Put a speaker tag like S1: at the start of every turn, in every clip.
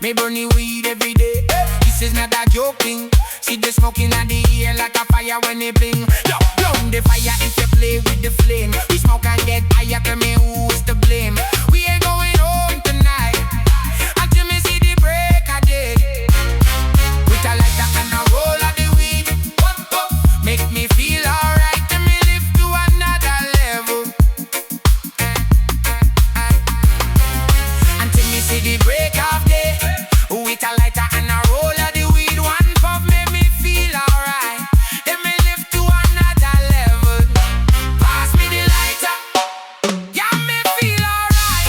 S1: Me burn the weed every day. This is not a joking. See the smoking at the air like a fire when it bling. Blown the fire if you play with the flame. We smoke and get higher, tell me who's to blame. We ain't going home tonight until me see the break of day. With a lighter and a roll of the weed, make me feel alright, and me live to another level. Until me see the break of day. With a lighter and a roll of the weed, one puff make me feel alright, then me live to another level. Pass me the lighter, yeah, me feel alright.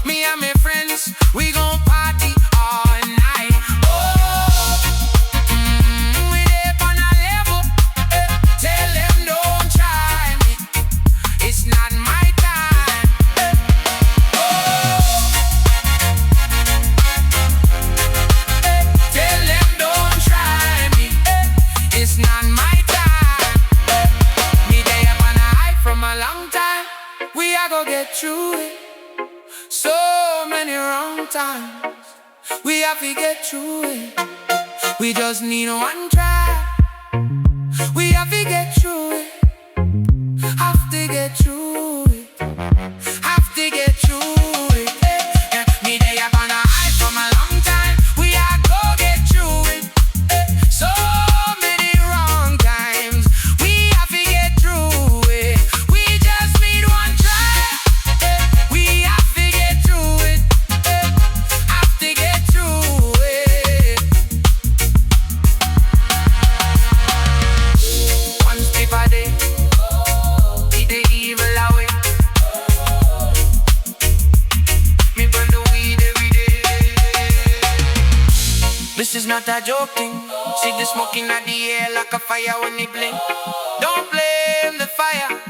S1: Me and my friends, we gon' party all night. We up on a level, tell them don't try me, it's not my time. Tell them don't try me, it's not my time. Me day up on a high from a long time. We are gonna get through it. So many wrong times, we have to get through it. We just need one try. We have to get through it. Have to get through it. Have to get through it. Yeah. Me day up on a high from a long time. We are go get through it. So many wrong times, we have to get through it. We just need one try. We have to get through it. Have to get through it. One step a day, beat the evil away. Me burn the weed every day. This is not a joke thing. See the smoking at the air like a fire when it blink. Don't blame the fire.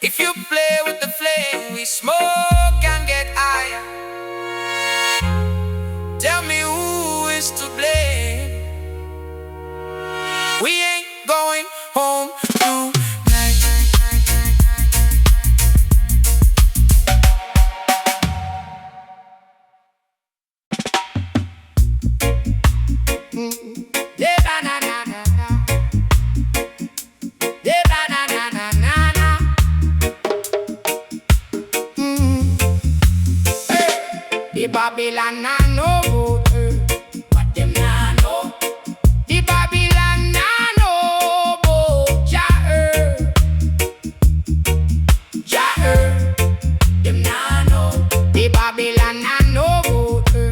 S1: If you play with the flame, we smoke and get higher. Tell me who is to blame. We ain't going home tonight. Yeah, na na na na na. Yeah, na na na na na na. The Babylon na know about her, but them na know. The Babylon na know about Jah. Jah, them na know. The Babylon na know about her,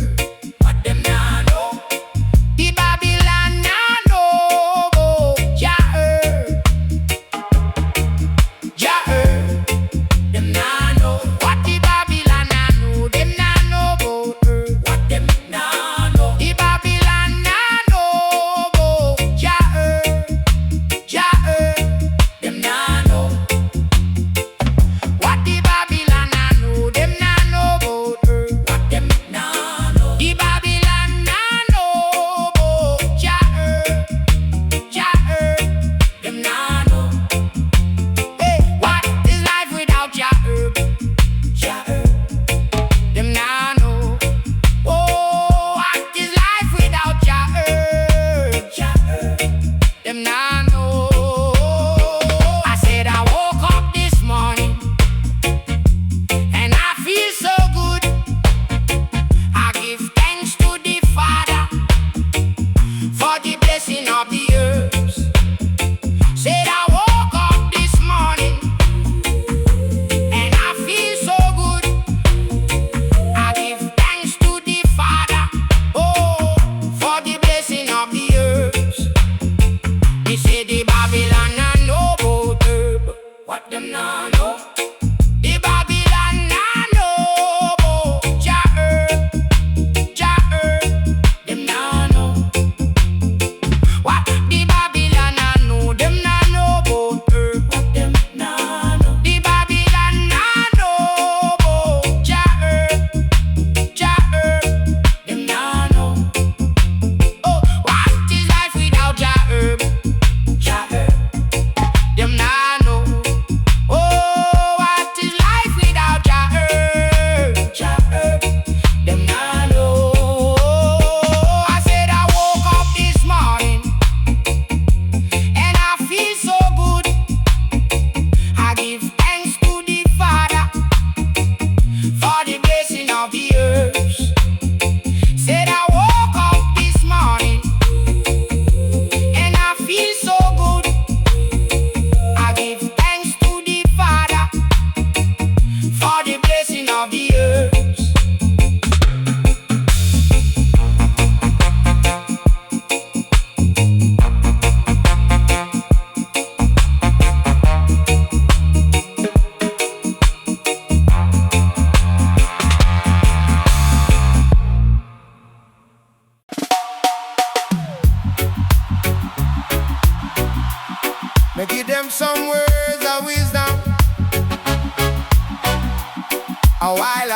S1: but them na know. The Babylon na know about Jah. Jah, them na know. What the Babylon na know, them na know about her. What them na know. The Babylon na know about Jah. Jah, them na know. What the Babylon na know, them na know about her.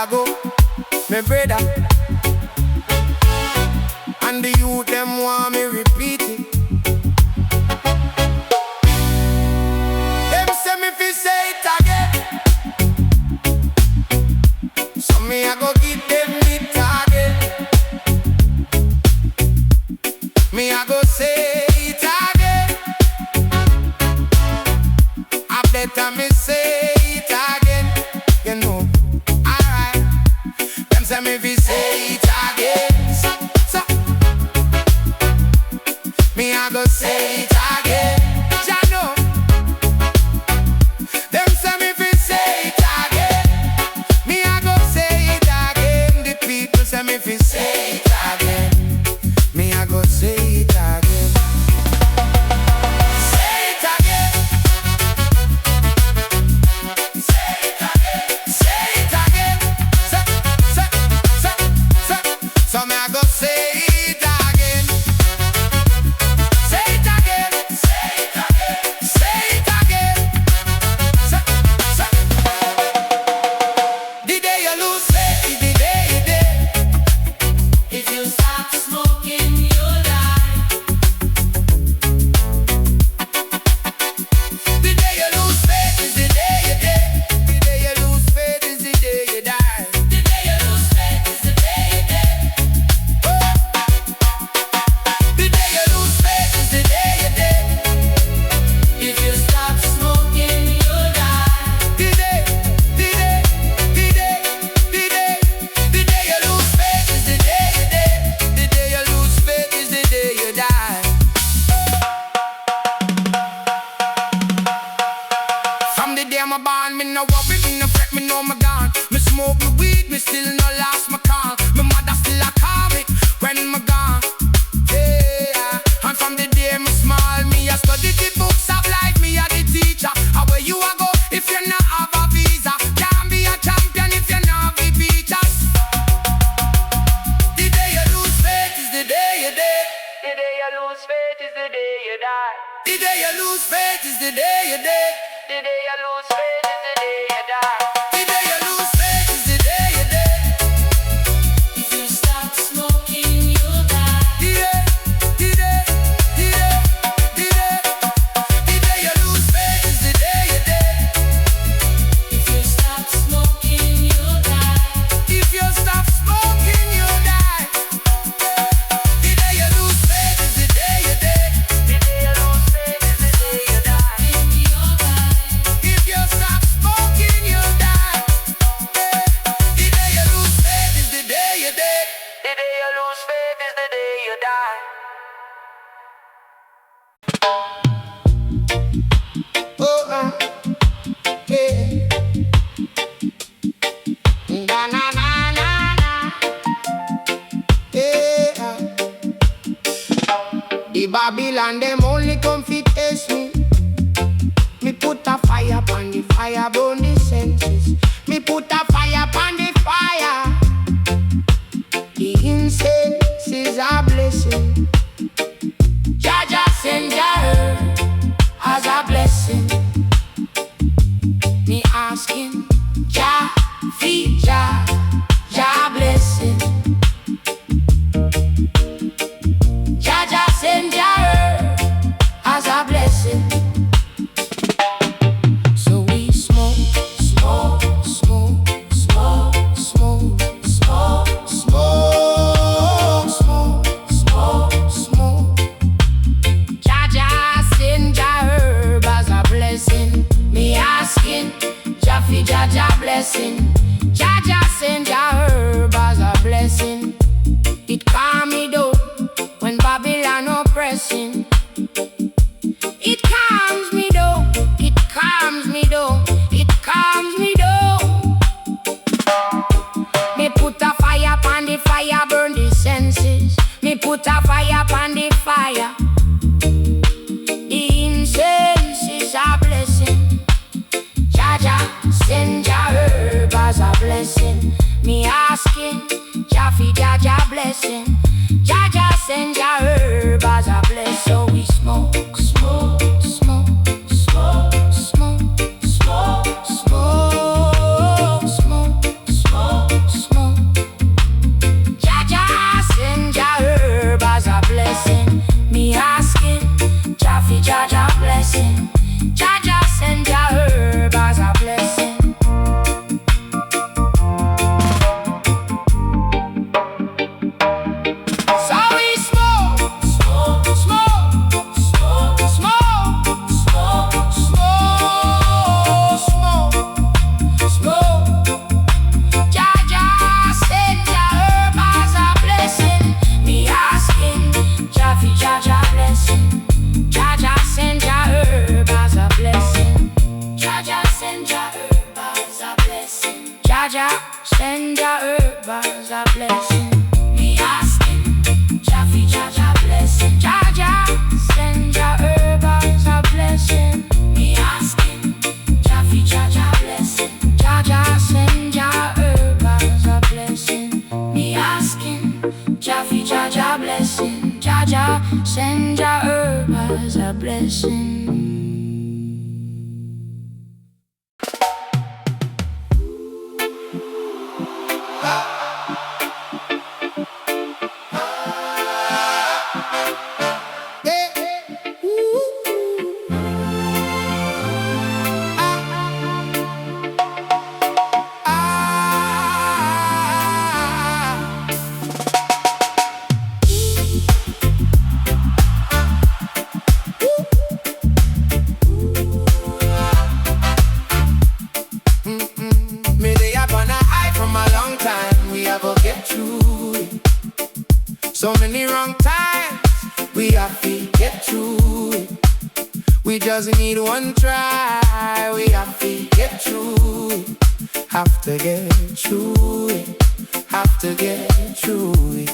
S1: I go, me brother. And the youth them want me repeat it. Them say me fi say it again. So me I go give them the target. Me I go say it again. I better me say it again. You know, alright. Them say me fi say it again. So me I go say it again. Ya know. Them say me fi say it again. Me I go say it again. The people say me fi say it again. Me I go say it again. Say it again. Say it again. Say it again. So me I go say it again. Say it again. Say it again. Say it again. The day you lose faith is the day you dead. If you stop smoking, you'll die. The day you lose faith is the day you dead. The day you lose faith is the day you die. The day you lose faith is the day you dead. The day you lose faith is the day you dead. If you stop smoking, you'll die. The day you lose faith is the day you dead. The day you lose faith is the day you die. From the day I'm born, me no worry, me no fret, me know me gone. Me smoke me weed, me still no lost my call. My mother still a call me when me gone. Yeah, and from the day me small, me a study the books of life, me a the teacher. And where you a go if you not have a visa? Can't be a champion if you not be beaters. The day you lose faith is the day you dead. The day you lose faith is the day you die. The day you lose faith is the day you dead. The day you lose faith is the day you die. The day you lose faith is the day you dead. If you stop smoking, you'll die. The day you lose faith is the day you dead. If you stop smoking, you'll die. If you stop smoking, you'll die. The day you lose faith is the day you dead. The day you lose faith is the day you die. If you stop smoking, you'll die. The day you lose faith is the day you dead. The day you lose faith is the day you die. Oh, yeah. Na na na na na. Yeah. The Babylon them only come fit test me. Me put a fire upon the fire, burn the senses. Me put a fire upon the fire. The incense is a blessing. Jaja send her as a blessing. Me asking Jah feed Jah, Jah blessing. Jaja send her as a blessing. So we smoke, smoke, smoke, smoke, smoke, smoke, smoke, smoke, smoke, smoke. Jaja send Jah herb as a blessing. Me asking Jah fi Jaja blessing. Jaja send Jah herb as a blessing. It calm me down when Babylon oppressing. It calms me down. It calms me down. It calms me down. Me put a fire upon the fire, burn the senses. Me put a fire upon the fire. The incense is a blessing. Jaja send Jah herb as a blessing. Me asking Jah fi Jaja blessing. Jaja send Jah herb as a blessing. So we smoke, smoke, smoke, smoke, smoke, smoke, smoke, smoke, smoke, smoke, herbals a blessing. Me asking, Jaffy Jaja blessing. Jaja, send your herbals a blessing. Me asking, Jaffy Jaja blessing. Jaja, send your herbals a blessing. Me asking, Jaffy Jaja blessing. Jaja, send your herbals a blessing.
S2: So many wrong times, we have to get through it. We just need one try, we have to get through it. Have to get through it, have to get through it.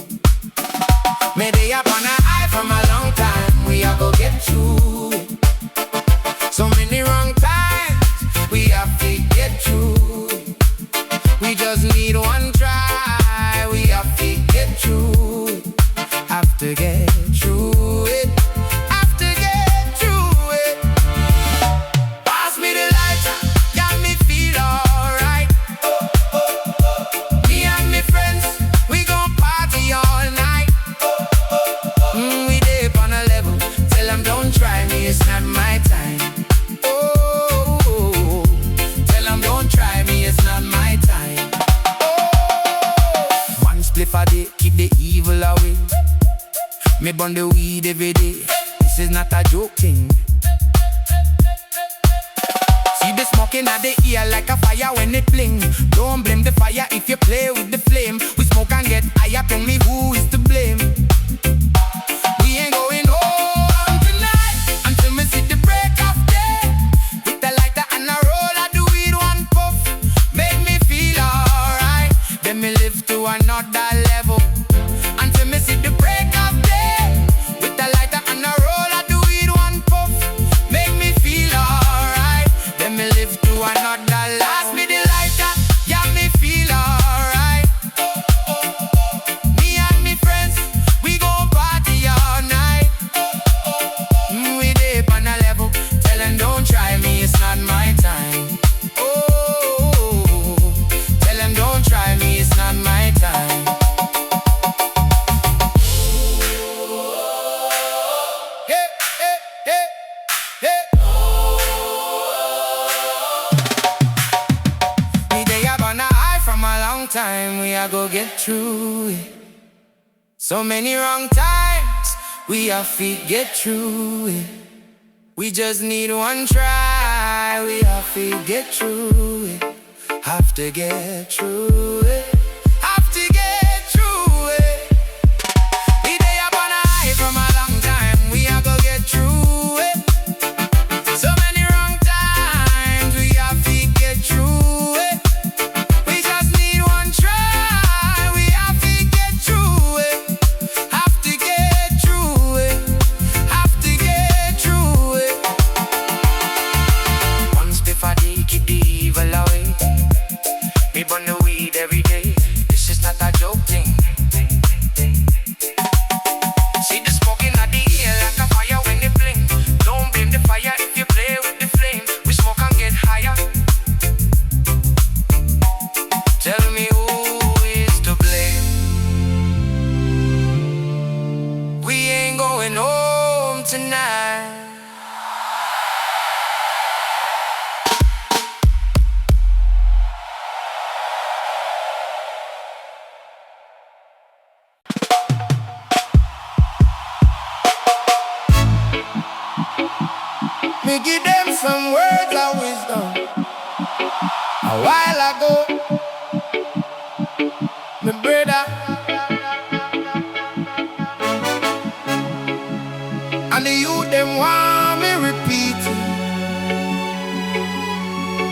S2: Maybe up on a high from a long time, we are go get through it. So many wrong times, we have to get through it. We just need one try, we have to get through it. Have to get through it, have to get through it. Pass me the lighter, got me feel alright. Me and me friends, we gon' party all night. We dip on a level, tell them don't try me, it's not my time. Oh, tell them don't try me, it's not my time. One spliff a day, keep the evil away. Me burn the weed every day, this is not a joke thing. See the smoking at the ear like a fire when it bling. Don't blame the fire if you play with the flame. We smoke and get higher, tell me who is to blame. We ain't going home tonight until me see the break of day. With a lighter and a roll of the weed, one puff make me feel alright. Then me live to another level until me see the break of day. Time we are go get through it. So many wrong times, we have to get through it. We just need one try, we have to get through it. Have to get through it, have to get through it. We day up on a high from a long time, we are go get through it. So many wrong times, we have to get through it. Burn the weed every day, this is not a joke thing. See the smoking at the ear like a fire when it bling. Don't blame the fire if you play with the flame. We smoke and get higher. Tell me who is to blame. We ain't going home tonight. Me give them some words of wisdom a while ago, my brother. And the youth them want me repeat it.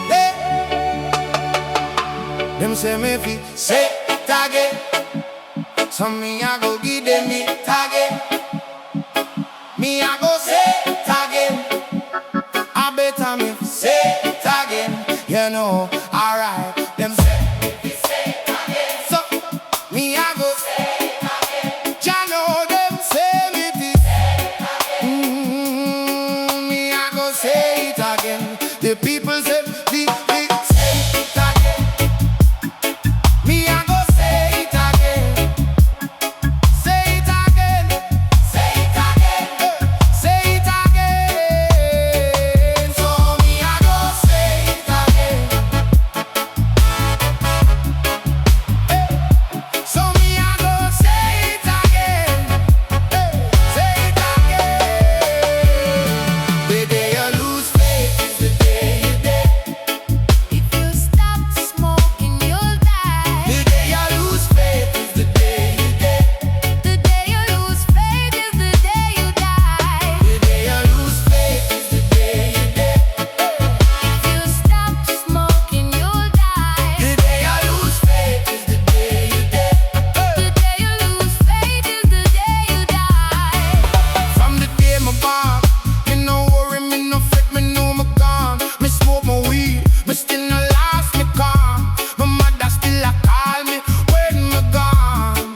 S2: Hey. Them say me fi say it again. So me I go give them it again. Me I go say it again. I better me say it again. You know, alright. Them say it again. So me I go say it again. Ya know them say me this. Me I go say it again. The people say the say it again. Me I go say it again. Say it again. Say it again. Say it again. So me I go say it again. So me I go say it again. Say it again. The day you lose faith is the day you dead.
S1: If you stop smoking, you'll die.
S2: The day you lose faith is the day you dead.
S1: The day you lose faith is the day you die.
S2: The day you lose faith is the day you dead.
S1: If you stop smoking, you'll die.
S2: The day you lose faith is the day you dead.
S1: The day you lose faith is the day you die.
S2: From the day my born, me no worry, me no fret, me know me gone. Me smoke my weed, me still no lost me calm. My mother still a call me when me gone.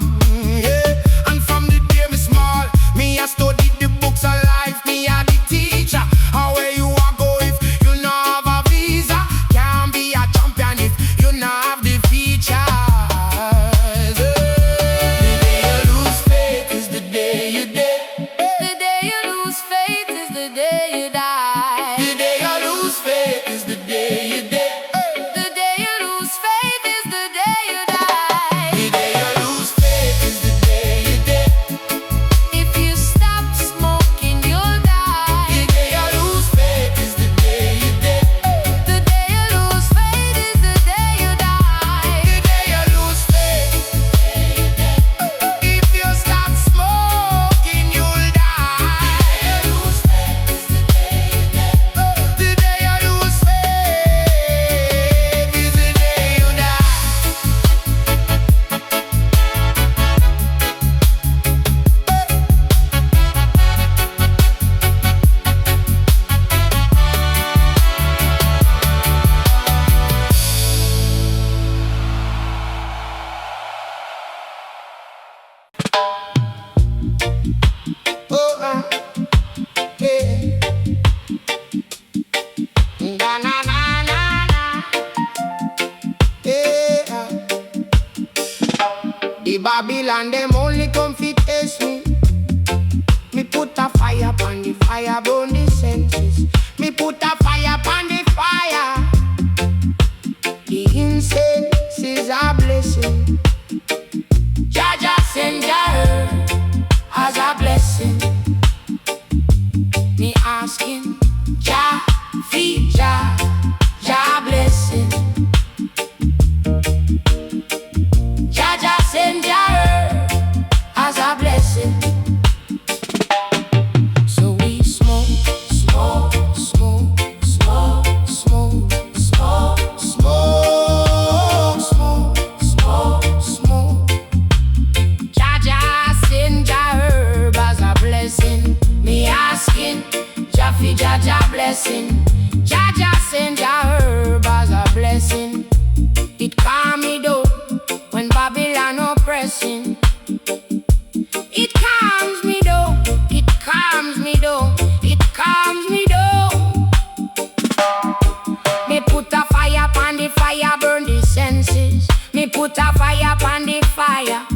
S2: Yeah, and from the day me small, me a study the books of life. Me a the teacher. How where you a go if you no have a visa? Can't be a champion if you no have the features. The day you lose faith is the day you dead.
S1: The day you lose faith is the day you die.
S2: The day you lose faith is the day you dead.
S1: The day you lose faith is the day you die.
S2: The day you lose faith is the day you dead.
S1: If you stop smoking, you'll die.
S2: The day you lose faith is the day you dead.
S1: The day you lose faith is the day you die.
S2: The day you lose faith. If you stop smoking, you'll die. The day you lose faith is the day you die. Yeah. Na na na na na. Yeah. The Babylon them only come fit test me. Me put a fire upon the fire, burn the senses. Me put a fire upon the fire. The incense is a blessing. Jaja send her as a blessing. Me asking Jah feed Jah, Jah blessing. Jaja send her as a blessing. So we smoke, smoke, smoke, smoke, smoke, smoke, smoke, smoke, smoke, smoke. Jaja send Jah herb as a blessing. Me asking Jah fi Jaja blessing. Jaja send Jah herb as a blessing. It calm me down when Babylon oppressing. It calms me down. It calms me down. It calms me down. Me put a fire upon the fire, burn the senses. Me put a fire upon the fire.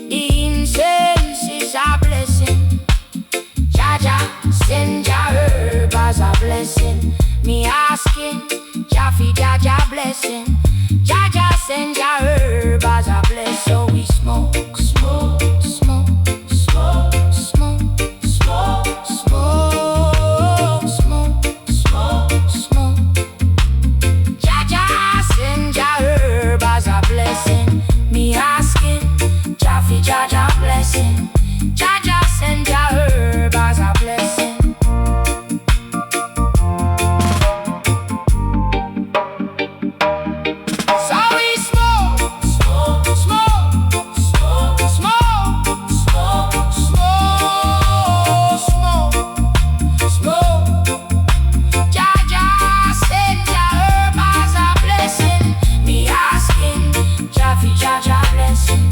S2: The incense is a blessing. Jaja send Jah herb as a blessing. Me asking Jah fi Jaja blessing. Jaja send Jah herb as a blessing.
S1: Jaja blessing.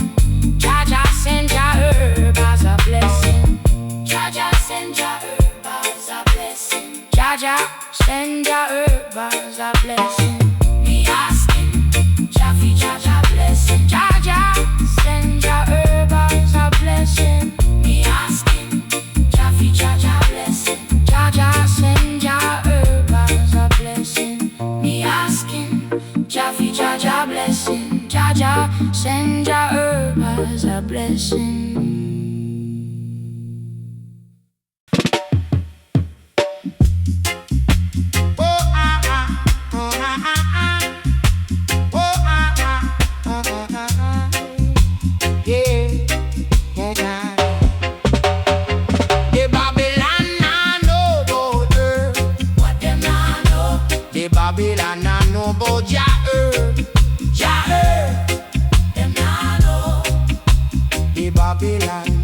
S1: Jaja send Jah herb as a blessing. Jaja send Jah herb as a blessing. Jaja send Jah herb as a blessing. Me asking Jah fi Jaja blessing. Jaja send Jah herb as a blessing. Me asking Jah fi Jaja blessing. Jaja send Jah herb as a blessing. Me asking Jah fi Jaja blessing. Jaja send Jah herb as a blessing.
S2: Babylon I know about Jah herb. Jah herb, them nah know. The Babylon